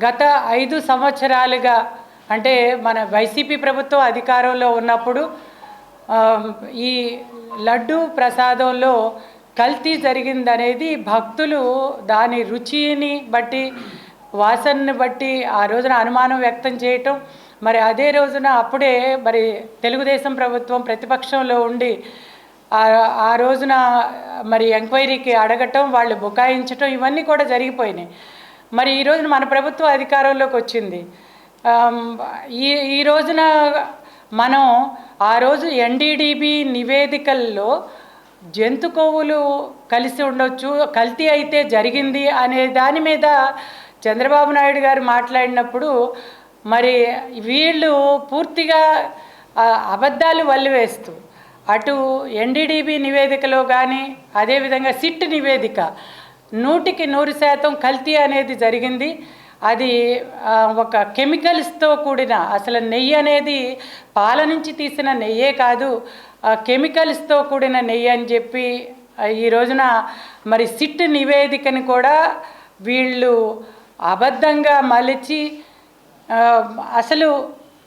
గత 5 సంవత్సరాలుగా అంటే మన వైసీపీ ప్రభుత్వం అధికారంలో ఉన్నప్పుడు ఈ లడ్డు ప్రసాదంలో కల్తీ జరిగిందనేది భక్తులు దాని రుచిని బట్టి వాసనని బట్టి ఆ రోజున అనుమానం వ్యక్తం చేయటం, మరి అదే రోజున అప్పుడే మరి తెలుగుదేశం ప్రభుత్వం ప్రతిపక్షంలో ఉండి ఆ రోజున మరి ఎంక్వైరీకి అడగటం, వాళ్ళు బుకాయించటం ఇవన్నీ కూడా జరిగిపోయినాయి. మరి ఈ రోజున మన ప్రభుత్వం అధికారంలోకి వచ్చింది. ఈ రోజున మనం ఆ రోజు ఎన్డీడీబీ నివేదికల్లో జంతు కొవ్వులు కలిసి ఉండొచ్చు, కల్తీ అయితే జరిగింది అనే దాని మీద చంద్రబాబు నాయుడు గారు మాట్లాడినప్పుడు మరి వీళ్ళు పూర్తిగా అబద్ధాలు వల్లివేస్తూ అటు ఎన్డీడీబీ నివేదికలో కానీ అదేవిధంగా సిట్ నివేదిక 100% కల్తీ అనేది జరిగింది. అది ఒక కెమికల్స్తో కూడిన, అసలు నెయ్యి అనేది పాల నుంచి తీసిన నెయ్యే కాదు, కెమికల్స్తో కూడిన నెయ్యి అని చెప్పి ఈ రోజున మరి సిట్ నివేదికని కూడా వీళ్ళు అబద్ధంగా మలిచి అసలు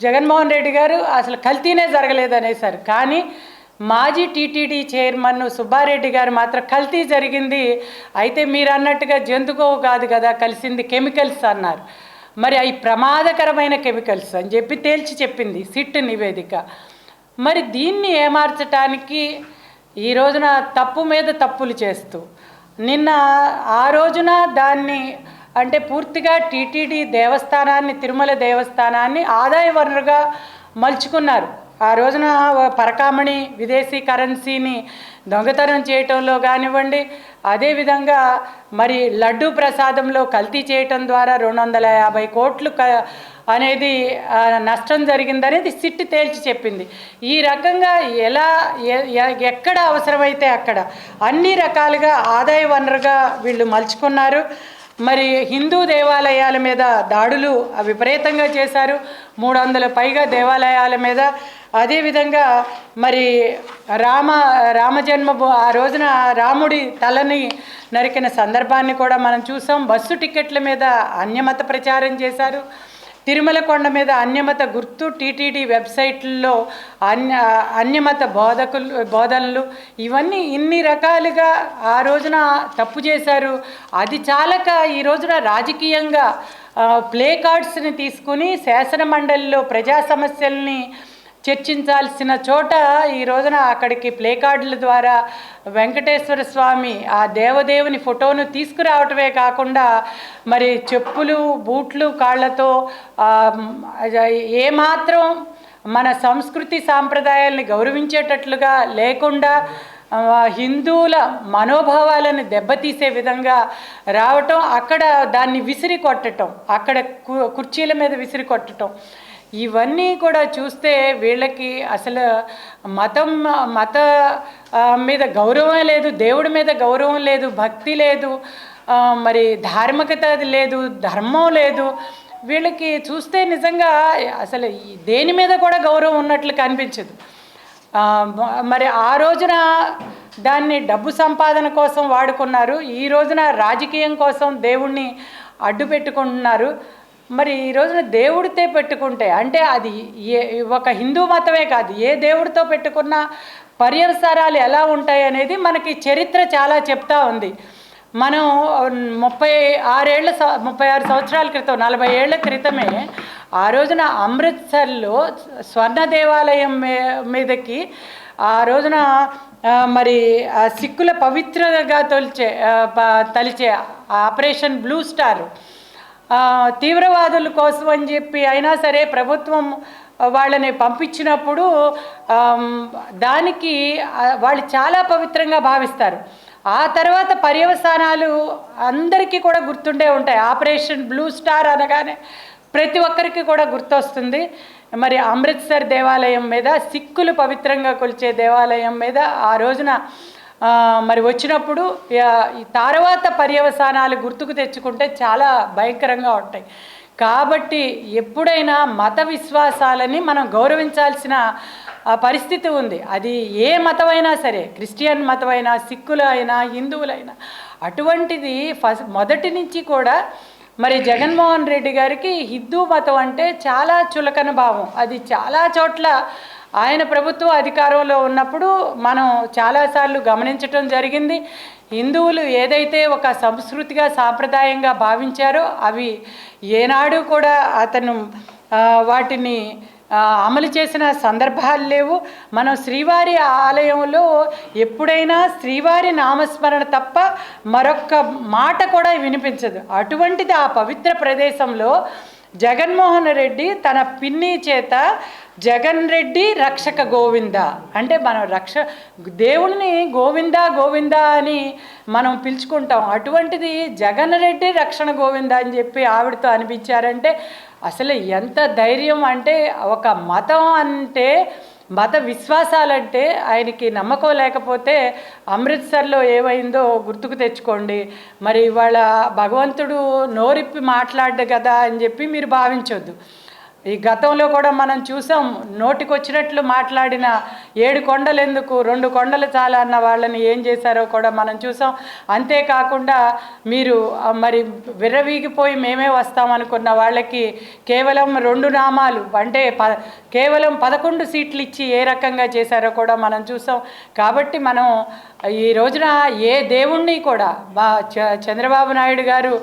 జగన్మోహన్ రెడ్డి గారు అసలు కల్తీనే జరగలేదనేసారు. కానీ మాజీ టీటీడీ చైర్మన్ సుబ్బారెడ్డి గారు మాత్రం కల్తీ జరిగింది, అయితే మీరు అన్నట్టుగా జంతుకోవు కాదు కదా కలిసింది కెమికల్స్ అన్నారు. మరి అవి ప్రమాదకరమైన కెమికల్స్ అని చెప్పి తేల్చి చెప్పింది సిట్ నివేదిక. మరి దీన్ని ఏమార్చటానికి ఈ రోజున తప్పు మీద తప్పులు చేస్తూ నిన్న ఆ రోజున దాన్ని అంటే పూర్తిగా టీటీడీ దేవస్థానాన్ని, తిరుమల దేవస్థానాన్ని ఆదాయ వనరుగా మలుచుకున్నారు. ఆ రోజున పరకామణి విదేశీ కరెన్సీని దొంగతనం చేయటంలో కానివ్వండి, అదేవిధంగా మరి లడ్డూ ప్రసాదంలో కల్తీ చేయటం ద్వారా 250 కోట్లు అనేది నష్టం జరిగిందనేది సిట్ తేల్చి చెప్పింది. ఈ రకంగా ఎక్కడ అవసరమైతే అక్కడ అన్ని రకాలుగా ఆదాయ వనరుగా వీళ్ళు మలుచుకున్నారు. మరి హిందూ దేవాలయాల మీద దాడులు విపరీతంగా చేశారు, 300 పైగా దేవాలయాల మీద. అదేవిధంగా మరి రామజన్మ ఆ రోజున రాముడి తలని నరికిన సందర్భాన్ని కూడా మనం చూసాం. బస్సు టికెట్ల మీద అన్యమత ప్రచారం చేశారు. తిరుమల కొండ మీద అన్యమత గుర్తు, టీటీడీ వెబ్సైట్లలో అన్యమత బోధనలు, ఇవన్నీ ఇన్ని రకాలుగా ఆ రోజున తప్పు చేశారు. అది చాలక ఈ రోజున రాజకీయంగా ప్లే కార్డ్స్ని తీసుకుని శాసన మండలిలో ప్రజా సమస్యల్ని చర్చించాల్సిన చోట ఈ రోజున అక్కడికి ప్లే కార్డుల ద్వారా వెంకటేశ్వర స్వామి ఆ దేవదేవుని ఫోటోను తీసుకురావటమే కాకుండా మరి చెప్పులు బూట్లు కాళ్ళతో ఏమాత్రం మన సంస్కృతి సాంప్రదాయాల్ని గౌరవించేటట్లుగా లేకుండా హిందువుల మనోభావాలను దెబ్బతీసే విధంగా రావటం, అక్కడ దాన్ని విసిరి కొట్టడం, అక్కడ కుర్చీల మీద విసిరి కొట్టడం, ఇవన్నీ కూడా చూస్తే వీళ్ళకి అసలు మత మీద గౌరవం లేదు, దేవుడి మీద గౌరవం లేదు, భక్తి లేదు, మరి ధార్మికత లేదు, ధర్మం లేదు. వీళ్ళకి చూస్తే నిజంగా అసలు దేని మీద కూడా గౌరవం ఉన్నట్లు కనిపించదు. మరి ఆ రోజున దాన్ని డబ్బు సంపాదన కోసం వాడుకున్నారు, ఈ రోజున రాజకీయం కోసం దేవుణ్ణి అడ్డు పెట్టుకుంటున్నారు. మరి ఈ రోజున దేవుడితో పెట్టుకుంటే అంటే అది ఒక హిందూ మతమే కాదు, ఏ దేవుడితో పెట్టుకున్న పర్యవసానాలు ఎలా ఉంటాయి అనేది మనకి చరిత్ర చాలా చెప్తా ఉంది. మనం 36 సంవత్సరాల క్రితం, 40 ఏళ్ల క్రితమే ఆ రోజున అమృత్సర్లో స్వర్ణ దేవాలయం మీదకి ఆ రోజున మరి సిక్కుల పవిత్రగా తలిచే ఆపరేషన్ బ్లూ స్టార్ తీవ్రవాదుల కోసం అని చెప్పి అయినా సరే ప్రభుత్వం వాళ్ళని పంపించినప్పుడు దానికి వాళ్ళు చాలా పవిత్రంగా భావిస్తారు. ఆ తర్వాత పర్యవసానాలు అందరికీ కూడా గుర్తుండే ఉంటాయి. ఆపరేషన్ బ్లూ స్టార్ అనగానే ప్రతి ఒక్కరికి కూడా గుర్తొస్తుంది. మరి అమృత్సర్ దేవాలయం మీద, సిక్కులు పవిత్రంగా కొలిచే దేవాలయం మీద ఆ రోజున మరి వచ్చినప్పుడు తర్వాత పర్యవసానాలు గుర్తుకు తెచ్చుకుంటే చాలా భయంకరంగా ఉంటాయి. కాబట్టి ఎప్పుడైనా మత విశ్వాసాలని మనం గౌరవించాల్సిన పరిస్థితి ఉంది. అది ఏ మతమైనా సరే, క్రిస్టియన్ మతమైనా, సిక్కులు అయినా, హిందువులైనా, అటువంటిది మొదటి నుంచి కూడా మరి జగన్మోహన్ రెడ్డి గారికి హిందూ మతం అంటే చాలా చులకన భావం. అది చాలా చోట్ల ఆయన ప్రభుత్వం అధికారంలో ఉన్నప్పుడు మనం చాలాసార్లు గమనించటం జరిగింది. హిందువులు ఏదైతే ఒక సంస్కృతిగా సాంప్రదాయంగా భావించారో అవి ఏనాడు కూడా అతను వాటిని అమలు చేసిన సందర్భాలు లేవు. మనం శ్రీవారి ఆలయంలో ఎప్పుడైనా శ్రీవారి నామస్మరణ తప్ప మరొక్క మాట కూడా వినిపించదు. అటువంటిది ఆ పవిత్ర ప్రదేశంలో జగన్మోహన్ రెడ్డి తన పిన్ని చేత జగన్ రెడ్డి రక్షక గోవింద అంటే మనం దేవుడిని గోవింద గోవింద అని మనం పిలుచుకుంటాం. అటువంటిది జగన్ రెడ్డి రక్షణ గోవింద అని చెప్పి ఆవిడతో అనిపించారంటే అసలు ఎంత ధైర్యం. అంటే ఒక మతం అంటే మత విశ్వాసాలంటే ఆయనకి నమ్మకం లేకపోతే అమృత్సర్లో ఏమైందో గుర్తుకు తెచ్చుకోండి. మరి ఇవాళ భగవంతుడు నోరిప్పి మాట్లాడ్డు కదా అని చెప్పి మీరు భావించొద్దు. ఈ గతంలో కూడా మనం చూసాం, నోటికొచ్చినట్లు మాట్లాడిన 7 కొండలు ఎందుకు 2 కొండలు చాలా అన్న వాళ్ళని ఏం చేశారో కూడా మనం చూసాం. అంతేకాకుండా మీరు మరి విర్రవీగిపోయి మేమే వస్తామనుకున్న వాళ్ళకి కేవలం 2 నామాలు అంటే కేవలం 11 సీట్లు ఇచ్చి ఏ రకంగా చేశారో కూడా మనం చూసాం. కాబట్టి మనం ఈ రోజున ఏ దేవుణ్ణి కూడా చంద్రబాబు నాయుడు గారు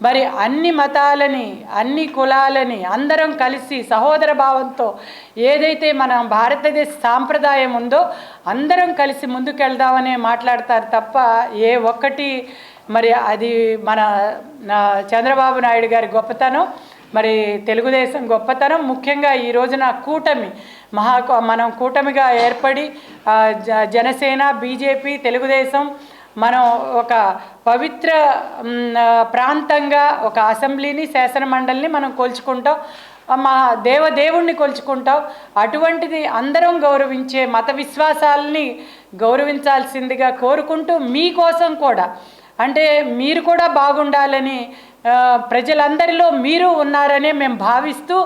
మరి అన్ని మతాలని అన్ని కులాలని అందరం కలిసి సహోదర భావంతో ఏదైతే మన భారతదేశ సాంప్రదాయం ఉందో అందరం కలిసి ముందుకెళ్దామనే మాట్లాడతారు తప్ప ఏ ఒక్కటి మరి అది మన చంద్రబాబు నాయుడు గారి గొప్పతనం, మరి తెలుగుదేశం గొప్పతనం. ముఖ్యంగా ఈ రోజున కూటమి మనం కూటమిగా ఏర్పడి జనసేన, బీజేపీ, తెలుగుదేశం మనం ఒక పవిత్ర ప్రాంతంగా ఒక అసెంబ్లీని శాసన మండలిని మనం కొలుచుకుంటాం, మా దేవుణ్ణి కొలుచుకుంటాం. అటువంటిది అందరం గౌరవించే మత విశ్వాసాలని గౌరవించాల్సిందిగా కోరుకుంటూ మీకోసం కూడా అంటే మీరు కూడా బాగుండాలని ప్రజలందరిలో మీరు ఉన్నారనే మేము భావిస్తూ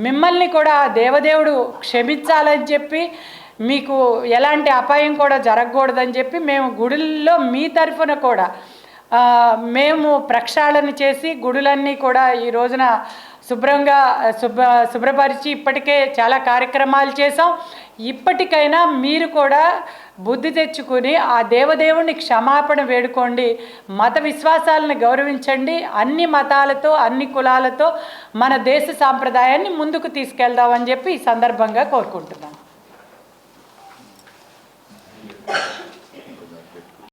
మిమ్మల్ని కూడా దేవదేవుడు క్షమించాలని చెప్పి మీకు ఎలాంటి అపాయం కూడా జరగకూడదని చెప్పి మేము గుడుల్లో మీ తరఫున కూడా మేము ప్రక్షాళన చేసి గుడులన్నీ కూడా ఈ రోజున శుభ్రపరిచి ఇప్పటికే చాలా కార్యక్రమాలు చేసాం. ఇప్పటికైనా మీరు కూడా బుద్ధి తెచ్చుకుని ఆ దేవదేవుని క్షమాపణ వేడుకోండి, మత విశ్వాసాలను గౌరవించండి, అన్ని మతాలతో అన్ని కులాలతో మన దేశ సాంప్రదాయాన్ని ముందుకు తీసుకెళ్దామని చెప్పి ఈ సందర్భంగా కోరుకుంటున్నాను.